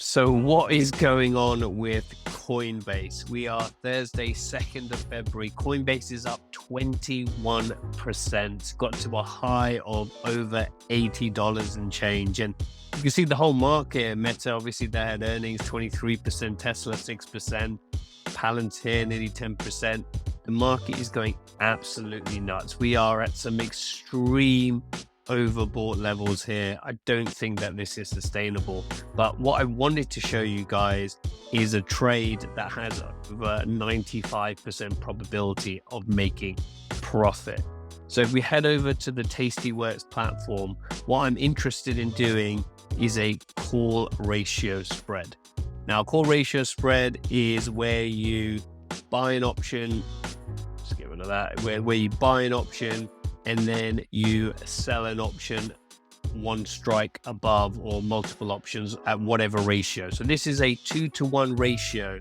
So what is going on with Coinbase? We are Thursday, 2nd of February. Coinbase is up 21%, got to a high of over $80 and change. And you can see the whole market. Meta, obviously, they had earnings 23%, Tesla 6%, Palantir nearly 10%. The market is going absolutely nuts. We are at some extreme overbought levels here. I don't think that this is sustainable, but what I wanted to show you guys is a trade that has over 95% probability of making profit. So if we head over to the Tastyworks platform, what I'm interested in doing is a call ratio spread. Now, call ratio spread is where you buy an option, let's get rid of that, where you buy an option and then you sell an option one strike above or multiple options at whatever ratio. So this is a 2-to-1 ratio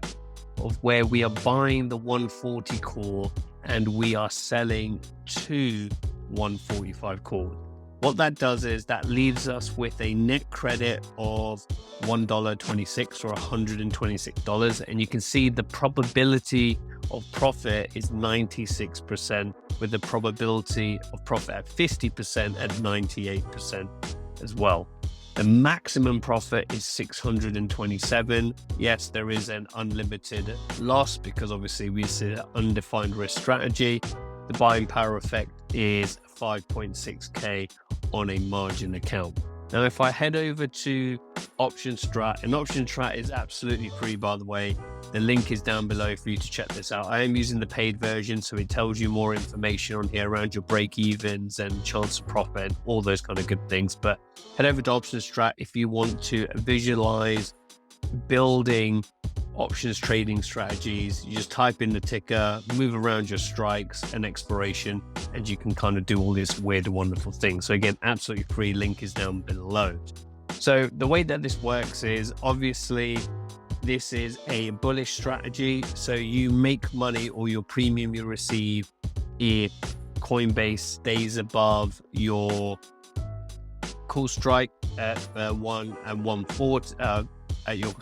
of where we are buying the 140 call and we are selling 2 145 calls. What that does is that leaves us with a net credit of $1.26 or $126. And you can see the probability of profit is 96%, with the probability of profit at 50% at 98% as well. The maximum profit is 627. Yes, there is an unlimited loss because obviously we see an undefined risk strategy. The buying power effect is 5.6K on a margin account. Now, if I head over to Option Strat, and Option Strat is absolutely free, by the way. The link is down below for you to check this out. I am using the paid version, so it tells you more information on here around your break evens and chance of profit, all those kind of good things. But head over to Option Strat if you want to visualize building options trading strategies. You just type in the ticker, move around your strikes and expiration, and you can kind of do all this weird, wonderful things. So again, absolutely free. Link is down below. So the way that this works is obviously this is a bullish strategy. So you make money, or your premium you receive, if Coinbase stays above your call strike at 1 and 140 at your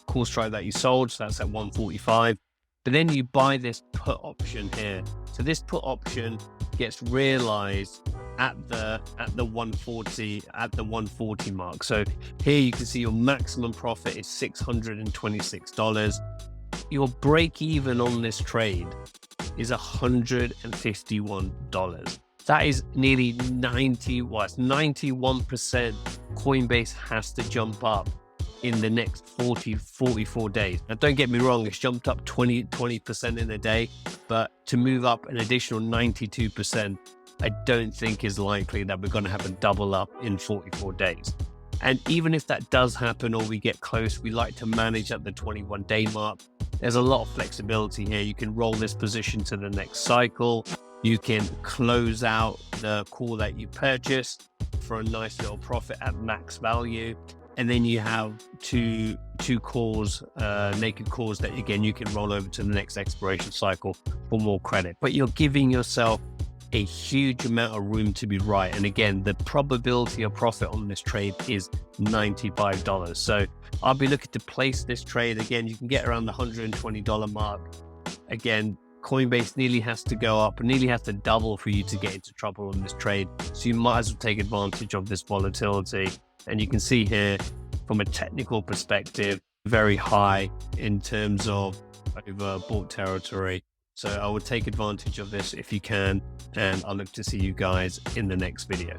call strike that you sold, so that's at 145. But then you buy this put option here. So this put option gets realized at the 140 mark. So here you can see your maximum profit is $626. Your break even on this trade is $151. That is nearly 91% Coinbase has to jump up in the next 44 days. Now, don't get me wrong, it's jumped up 20% in a day, but to move up an additional 92%, I don't think is likely that we're going to have a double up in 44 days. And even if that does happen or we get close, we like to manage at the 21-day mark. There's a lot of flexibility here. You can roll this position to the next cycle. You can close out the call that you purchased for a nice little profit at max value. And then you have two calls, naked calls that again, you can roll over to the next expiration cycle for more credit. But you're giving yourself a huge amount of room to be right. And again, the probability of profit on this trade is $95. So I'll be looking to place this trade. Again, you can get around the $120 mark. Again, Coinbase nearly has to go up and nearly has to double for you to get into trouble on this trade. So you might as well take advantage of this volatility. And you can see here from a technical perspective, very high in terms of overbought territory. So I would take advantage of this if you can, and I'll look to see you guys in the next video.